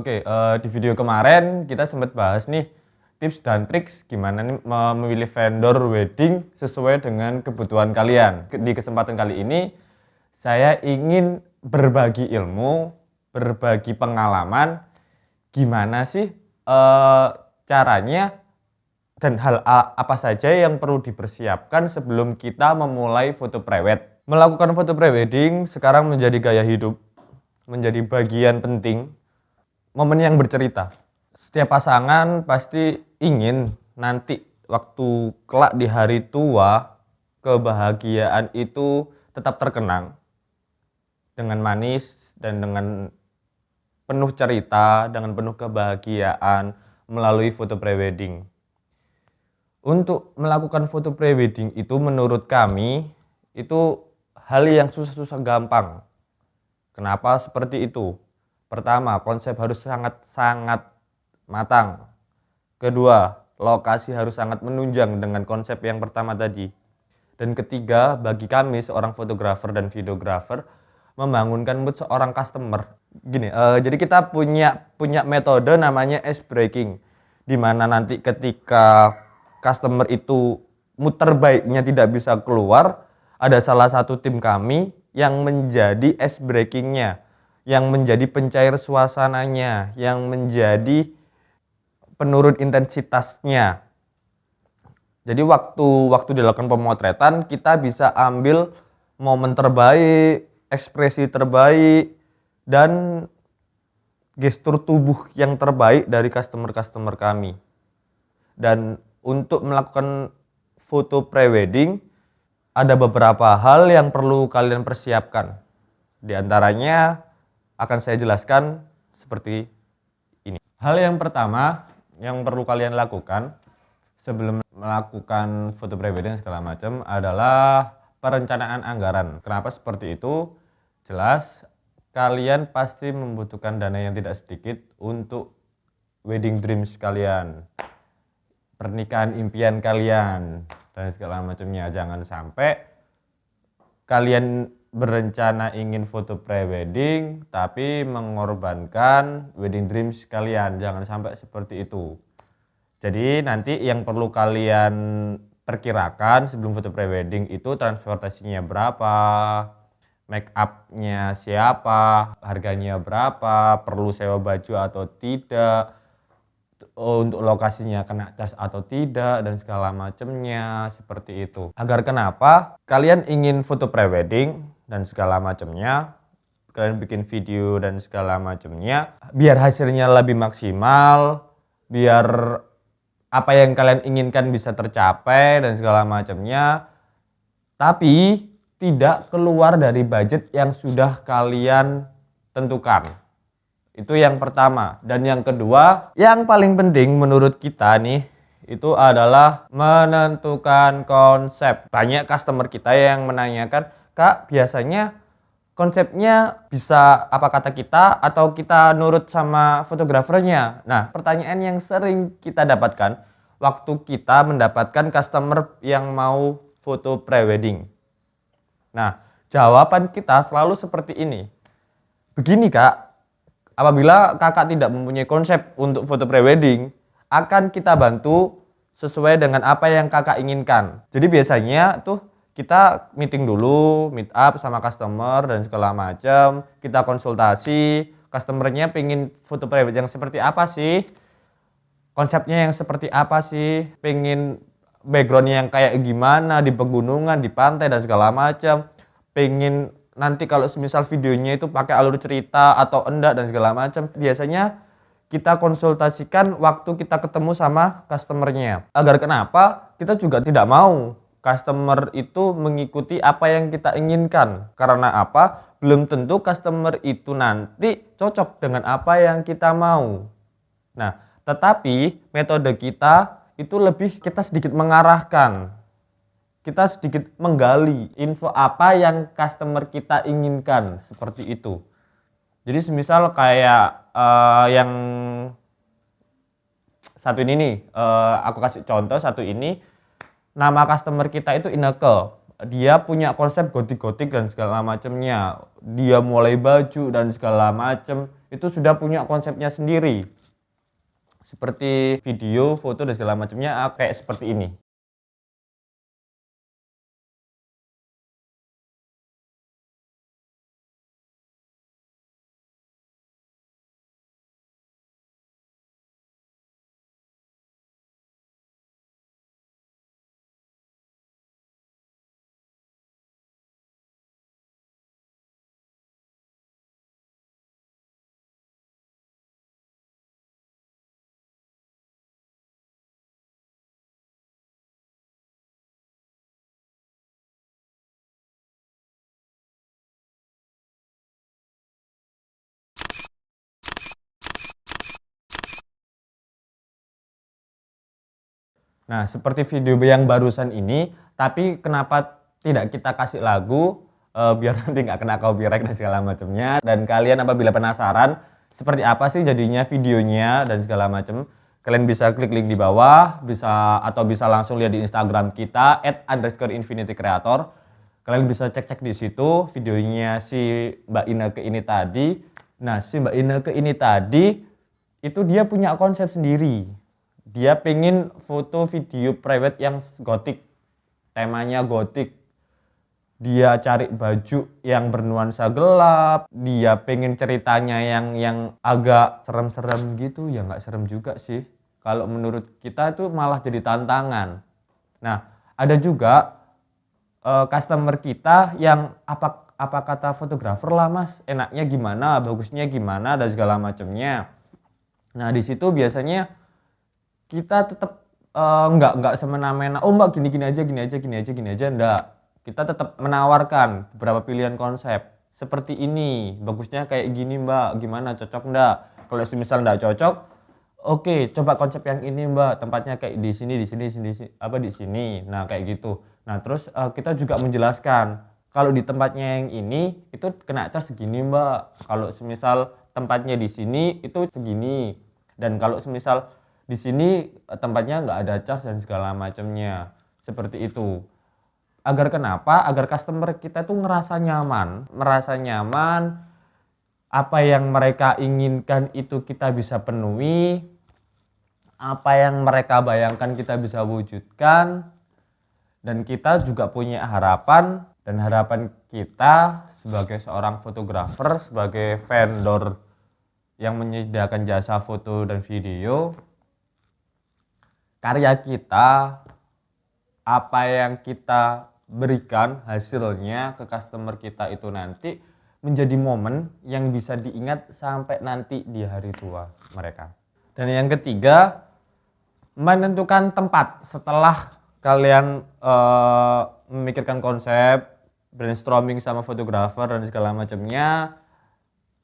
Oke, di video kemarin kita sempat bahas nih tips dan triks gimana nih memilih vendor wedding sesuai dengan kebutuhan kalian. Di kesempatan kali ini saya ingin berbagi ilmu, berbagi pengalaman gimana sih caranya dan hal apa saja yang perlu dipersiapkan sebelum kita memulai foto prewed. Melakukan foto prewedding sekarang menjadi gaya hidup, menjadi bagian penting, momen yang bercerita. Setiap pasangan pasti ingin nanti waktu kelak di hari tua, kebahagiaan itu tetap terkenang dengan manis dan dengan penuh cerita, dengan penuh kebahagiaan melalui foto prewedding. Untuk melakukan foto prewedding itu menurut kami itu hal yang susah-susah gampang. Kenapa seperti itu? Pertama, konsep harus sangat-sangat matang. Kedua, lokasi harus sangat menunjang dengan konsep yang pertama tadi. Dan ketiga, bagi kami seorang fotografer dan videografer membangunkan mood seorang customer. Jadi kita punya metode namanya ice breaking, di mana nanti ketika customer itu mood terbaiknya tidak bisa keluar, ada salah satu tim kami yang menjadi ice breakingnya, yang menjadi pencair suasananya, yang menjadi penurun intensitasnya. Jadi waktu dilakukan pemotretan kita bisa ambil momen terbaik, ekspresi terbaik, dan gestur tubuh yang terbaik dari customer kami. Dan untuk melakukan foto prewedding ada beberapa hal yang perlu kalian persiapkan. Di antaranya akan saya jelaskan seperti ini. Hal yang pertama yang perlu kalian lakukan sebelum melakukan foto prewedding segala macam adalah perencanaan anggaran. Kenapa seperti itu? Jelas, kalian pasti membutuhkan dana yang tidak sedikit untuk wedding dreams kalian, pernikahan impian kalian, dan segala macamnya. Jangan sampai kalian berencana ingin foto prewedding tapi mengorbankan wedding dreams kalian. Jangan sampai seperti itu. Jadi nanti yang perlu kalian perkirakan sebelum foto prewedding itu transportasinya berapa, make up-nya siapa, harganya berapa, perlu sewa baju atau tidak, untuk lokasinya kena cas atau tidak, dan segala macamnya seperti itu. Agar kenapa kalian ingin foto prewedding dan segala macamnya, kalian bikin video dan segala macamnya biar hasilnya lebih maksimal, biar apa yang kalian inginkan bisa tercapai dan segala macamnya, tapi tidak keluar dari budget yang sudah kalian tentukan. Itu yang pertama. Dan yang kedua, yang paling penting menurut kita nih, itu adalah menentukan konsep. Banyak customer kita yang menanyakan, Kak, biasanya konsepnya bisa apa kata kita atau kita nurut sama fotografernya? Nah, pertanyaan yang sering kita dapatkan waktu kita mendapatkan customer yang mau foto prewedding. Nah, jawaban kita selalu seperti ini. Begini, Kak, apabila kakak tidak mempunyai konsep untuk foto prewedding, akan kita bantu sesuai dengan apa yang kakak inginkan. Jadi biasanya tuh kita meeting dulu, meet up sama customer dan segala macam. Kita konsultasi, customernya pengen foto private yang seperti apa sih? Konsepnya yang seperti apa sih? Pengen backgroundnya yang kayak gimana, di pegunungan, di pantai dan segala macam. Pengen nanti kalau semisal videonya itu pakai alur cerita atau enggak dan segala macam. Biasanya kita konsultasikan waktu kita ketemu sama customernya. Agar kenapa? Kita juga tidak mau customer itu mengikuti apa yang kita inginkan. Karena apa? Belum tentu customer itu nanti cocok dengan apa yang kita mau. Nah, tetapi metode kita itu lebih kita sedikit mengarahkan. Kita sedikit menggali info apa yang customer kita inginkan, seperti itu. Jadi semisal kayak yang satu ini nih, aku kasih contoh satu ini. Nama customer kita itu Ineke. Dia punya konsep gotik-gotik dan segala macamnya. Dia mulai baju dan segala macam. itu sudah punya konsepnya sendiri. Seperti video, foto dan segala macamnya kayak seperti ini. Nah, seperti video yang barusan ini, tapi kenapa tidak kita kasih lagu, biar nanti nggak kena copyright dan segala macamnya. Dan kalian apabila penasaran, seperti apa sih jadinya videonya dan segala macam, kalian bisa klik link di bawah, bisa langsung lihat di Instagram kita, @_infinitycreator. Kalian bisa cek-cek di situ videonya si Mbak Ineke ini tadi. Nah, si Mbak Ineke ini tadi, itu dia punya konsep sendiri. Dia pengen foto video private yang gotik, temanya gotik. Dia cari baju yang bernuansa gelap, dia pengen ceritanya yang agak serem-serem gitu, ya nggak serem juga sih. Kalau menurut kita itu malah jadi tantangan. Nah, ada juga customer kita yang apa kata fotografer lah mas, enaknya gimana, bagusnya gimana dan segala macamnya. Nah, di situ biasanya kita tetap nggak semena-mena, oh mbak gini aja, enggak. Kita tetap menawarkan beberapa pilihan konsep. Seperti ini, bagusnya kayak gini mbak, gimana, cocok enggak? Kalau misal enggak cocok, oke, coba konsep yang ini mbak, tempatnya kayak di sini, di sini. Nah kayak gitu. Nah terus kita juga menjelaskan, kalau di tempatnya yang ini, itu kena cas segini mbak. Kalau misal tempatnya di sini, itu segini. Dan kalau semisal di sini tempatnya nggak ada cas dan segala macamnya, seperti itu. Agar kenapa? Agar customer kita tuh merasa nyaman, apa yang mereka inginkan itu kita bisa penuhi, apa yang mereka bayangkan kita bisa wujudkan, dan kita juga punya harapan, dan harapan kita sebagai seorang fotografer, sebagai vendor yang menyediakan jasa foto dan video, karya kita, apa yang kita berikan hasilnya ke customer kita itu nanti menjadi momen yang bisa diingat sampai nanti di hari tua mereka. Dan yang ketiga, menentukan tempat. Setelah kalian memikirkan konsep, brainstorming sama fotografer dan segala macamnya,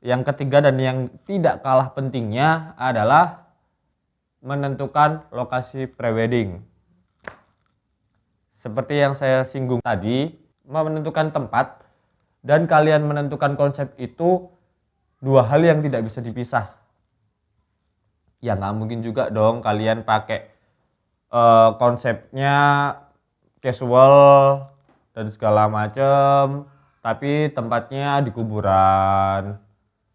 yang ketiga dan yang tidak kalah pentingnya adalah menentukan lokasi prewedding. Seperti yang saya singgung tadi, menentukan tempat dan kalian menentukan konsep itu dua hal yang tidak bisa dipisah. Ya nggak mungkin juga dong kalian pakai konsepnya casual dan segala macam, tapi tempatnya di kuburan.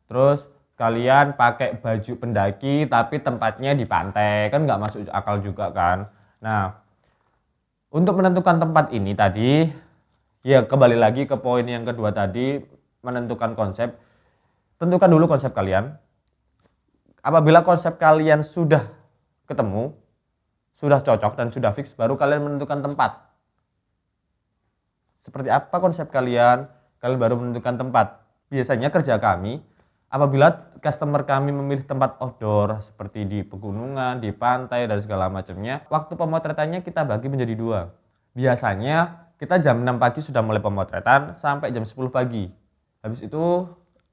Terus kalian pakai baju pendaki tapi tempatnya di pantai, kan nggak masuk akal juga kan. Nah, untuk menentukan tempat ini tadi, ya kembali lagi ke poin yang kedua tadi, menentukan konsep. Tentukan dulu konsep kalian. Apabila konsep kalian sudah ketemu, sudah cocok dan sudah fix, baru kalian menentukan tempat. Seperti apa konsep kalian, kalian baru menentukan tempat. Biasanya kerja kami, apabila customer kami memilih tempat outdoor seperti di pegunungan, di pantai dan segala macamnya, waktu pemotretannya kita bagi menjadi dua. Biasanya kita jam 6 pagi sudah mulai pemotretan sampai jam 10 pagi. Habis itu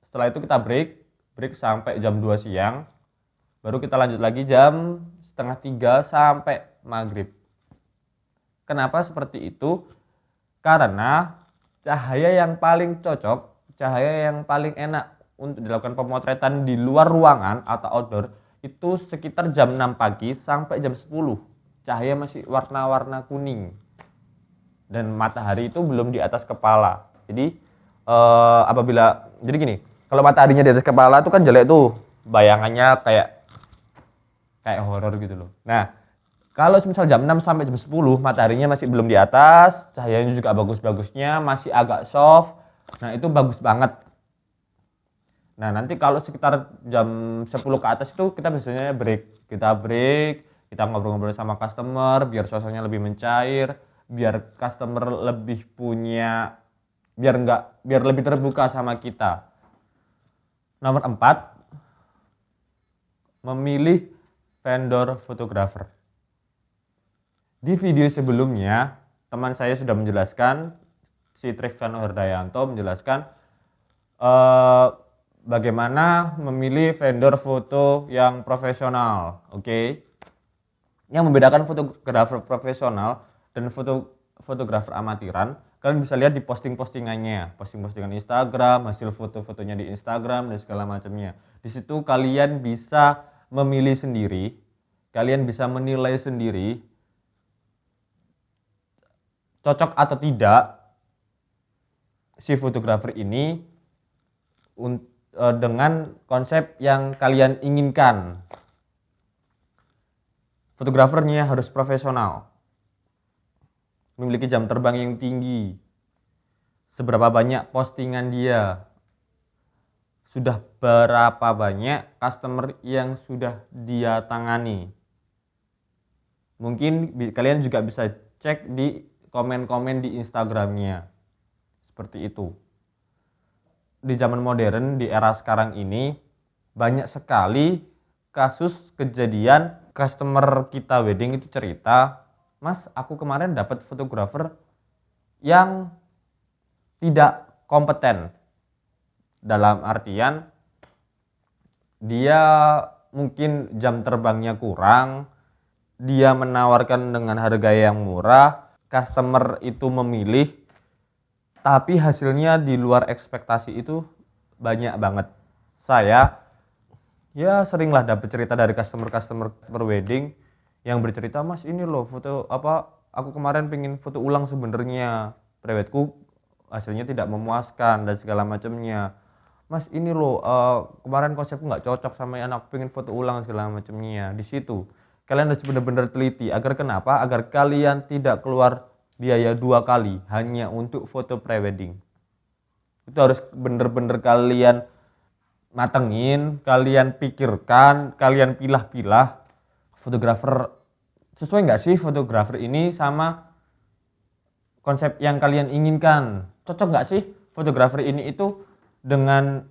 setelah itu kita break sampai jam 2 siang. Baru kita lanjut lagi jam setengah 3 sampai maghrib. Kenapa seperti itu? Karena cahaya yang paling cocok, cahaya yang paling enak untuk dilakukan pemotretan di luar ruangan atau outdoor itu sekitar jam 6 pagi sampai jam 10. Cahaya masih warna-warna kuning. Dan matahari itu belum di atas kepala. Jadi jadi gini, Kalau mataharinya di atas kepala tuh kan jelek tuh. Bayangannya kayak horor gitu loh. Nah, kalau misal jam 6 sampai jam 10 mataharinya masih belum di atas, cahayanya juga bagus-bagusnya, masih agak soft. Nah, itu bagus banget. Nah, nanti kalau sekitar jam 10 ke atas itu kita biasanya break. Kita ngobrol-ngobrol sama customer biar suasananya lebih mencair, biar customer lebih punya biar lebih terbuka sama kita. Nomor 4, memilih vendor fotografer. Di video sebelumnya, teman saya sudah menjelaskan, si Trivano Herdayanto menjelaskan bagaimana memilih vendor foto yang profesional, oke? Yang membedakan fotografer profesional dan fotografer amatiran, kalian bisa lihat di posting-postingannya, posting-postingan Instagram, hasil foto-fotonya di Instagram dan segala macamnya. Di situ kalian bisa memilih sendiri, kalian bisa menilai sendiri cocok atau tidak si fotografer ini dengan konsep yang kalian inginkan. Fotografernya harus profesional, memiliki jam terbang yang tinggi, seberapa banyak postingan dia, sudah berapa banyak customer yang sudah dia tangani. Mungkin kalian juga bisa cek di komen-komen di Instagramnya. Seperti itu. Di zaman modern, di era sekarang ini, banyak sekali kasus kejadian customer kita wedding itu cerita, "Mas, aku kemarin dapat fotografer yang tidak kompeten." Dalam artian, dia mungkin jam terbangnya kurang, dia menawarkan dengan harga yang murah, customer itu memilih, tapi hasilnya di luar ekspektasi itu banyak banget. Saya ya seringlah dapat cerita dari customer wedding yang bercerita, "Mas, ini loh foto aku kemarin pengen foto ulang sebenarnya, prewedku hasilnya tidak memuaskan dan segala macamnya. Mas, ini loh kemarin konsepku nggak cocok sama yang aku pengen foto ulang segala macamnya." Di situ kalian harus benar-benar teliti agar kenapa? Agar kalian tidak keluar biaya 2 kali hanya untuk foto prewedding. Itu harus benar-benar kalian matengin, kalian pikirkan, kalian pilah-pilah fotografer sesuai nggak sih fotografer ini sama konsep yang kalian inginkan. Cocok nggak sih fotografer ini itu dengan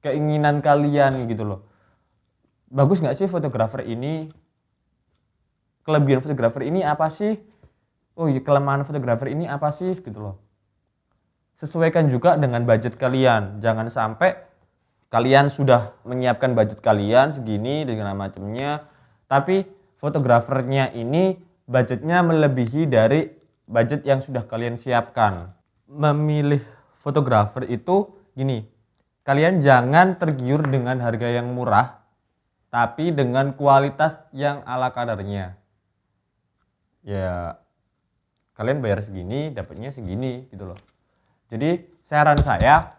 keinginan kalian gitu loh. Bagus nggak sih fotografer ini? Kelebihan fotografer ini apa sih? Oh iya, kelemahan fotografer ini apa sih gitu loh. Sesuaikan juga dengan budget kalian. Jangan sampai kalian sudah menyiapkan budget kalian segini dengan macamnya, tapi fotografernya ini budgetnya melebihi dari budget yang sudah kalian siapkan. Memilih fotografer itu gini, kalian jangan tergiur dengan harga yang murah, tapi dengan kualitas yang ala kadarnya. Ya, kalian bayar segini, dapatnya segini gitu loh. Jadi saran saya,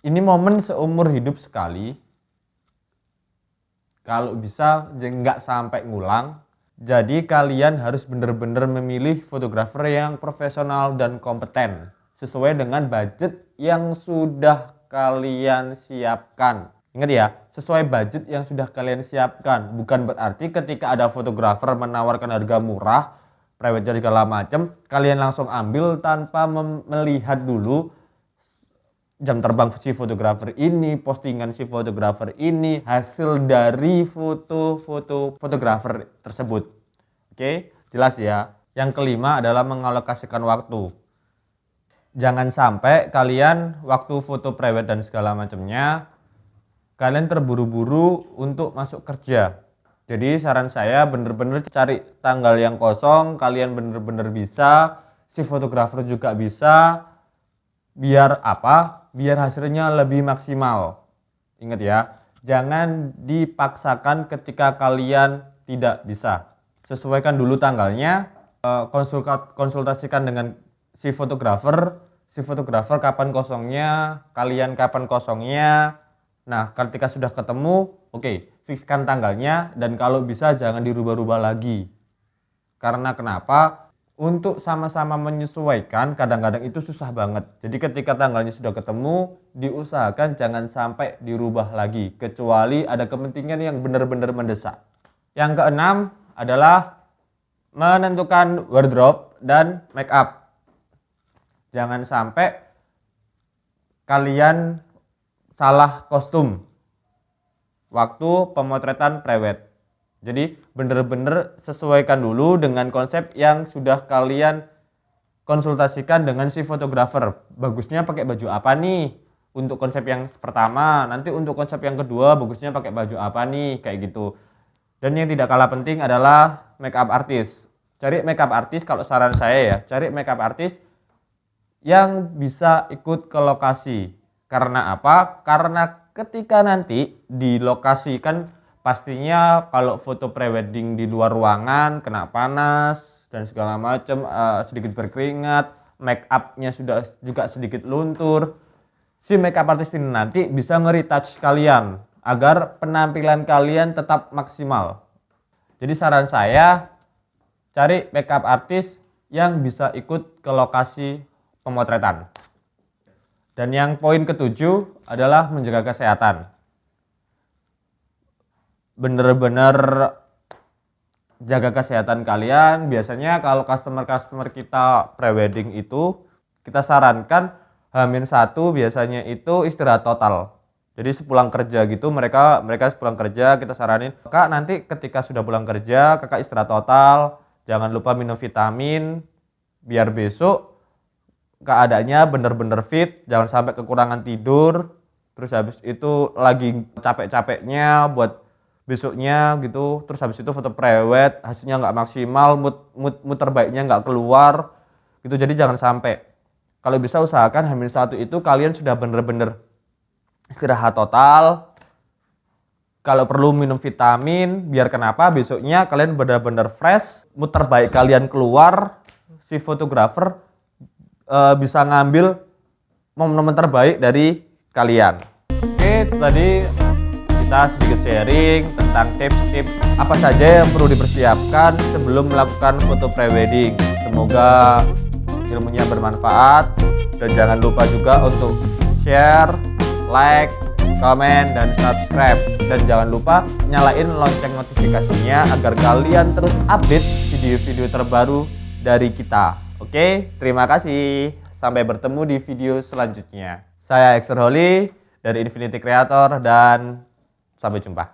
ini momen seumur hidup sekali. Kalau bisa nggak sampai ngulang. Jadi kalian harus benar-benar memilih fotografer yang profesional dan kompeten sesuai dengan budget yang sudah kalian siapkan. Ingat ya, sesuai budget yang sudah kalian siapkan. Bukan berarti ketika ada fotografer menawarkan harga murah, private segala macam, kalian langsung ambil tanpa melihat dulu jam terbang si fotografer ini, postingan si fotografer ini, hasil dari foto-foto fotografer tersebut. Oke, jelas ya. Yang kelima adalah mengalokasikan waktu. Jangan sampai kalian waktu foto private dan segala macamnya kalian terburu-buru untuk masuk kerja. Jadi saran saya bener-bener cari tanggal yang kosong, kalian bener-bener bisa, si fotografer juga bisa, biar apa? Biar hasilnya lebih maksimal. Ingat ya, jangan dipaksakan ketika kalian tidak bisa. Sesuaikan dulu tanggalnya, konsultasikan dengan si fotografer, si fotografer kapan kosongnya, kalian kapan kosongnya. Nah, ketika sudah ketemu, oke, fikskan tanggalnya dan kalau bisa jangan dirubah-rubah lagi. Karena kenapa? Untuk sama-sama menyesuaikan kadang-kadang itu susah banget. Jadi ketika tanggalnya sudah ketemu, diusahakan jangan sampai dirubah lagi. Kecuali ada kepentingan yang benar-benar mendesak. Yang keenam adalah menentukan wardrobe dan make up. Jangan sampai kalian salah kostum waktu pemotretan prewed. Jadi bener-bener sesuaikan dulu dengan konsep yang sudah kalian konsultasikan dengan si fotografer. Bagusnya pakai baju apa nih untuk konsep yang pertama, nanti untuk konsep yang kedua bagusnya pakai baju apa nih, kayak gitu. Dan yang tidak kalah penting adalah makeup artist. Cari makeup artist, kalau saran saya ya, cari makeup artist yang bisa ikut ke lokasi. Karena apa? Karena ketika nanti di lokasi kan pastinya kalau foto prewedding di luar ruangan kena panas dan segala macam, sedikit berkeringat, make up-nya sudah juga sedikit luntur. Si makeup artist ini nanti bisa nge-retouch kalian agar penampilan kalian tetap maksimal. Jadi saran saya, cari makeup artist yang bisa ikut ke lokasi pemotretan. Dan yang poin ketujuh adalah menjaga kesehatan. Bener-bener jaga kesehatan kalian. Biasanya kalau customer kita prewedding itu kita sarankan H-1 biasanya itu istirahat total. Jadi sepulang kerja gitu mereka sepulang kerja kita saranin, Kak nanti ketika sudah pulang kerja Kakak istirahat total, jangan lupa minum vitamin biar besok keadaannya bener-bener fit, jangan sampai kekurangan tidur. Terus habis itu lagi capek-capeknya buat besoknya gitu, terus habis itu foto prewed hasilnya nggak maksimal, mood terbaiknya nggak keluar gitu. Jadi jangan sampai. Kalau bisa usahakan H-1 itu kalian sudah bener-bener istirahat total. Kalau perlu minum vitamin biar kenapa besoknya kalian benar-benar fresh, mood terbaik kalian keluar, si fotografer bisa ngambil momen-momen terbaik dari kalian. Oke, tadi kita sedikit sharing tentang tips-tips apa saja yang perlu dipersiapkan sebelum melakukan foto prewedding. Semoga ilmunya bermanfaat dan jangan lupa juga untuk share, like, komen, dan subscribe. Dan jangan lupa nyalain lonceng notifikasinya agar kalian terus update video-video terbaru dari kita. Oke, terima kasih. Sampai bertemu di video selanjutnya. Saya Exer Holy dari Infinity Creator dan sampai jumpa.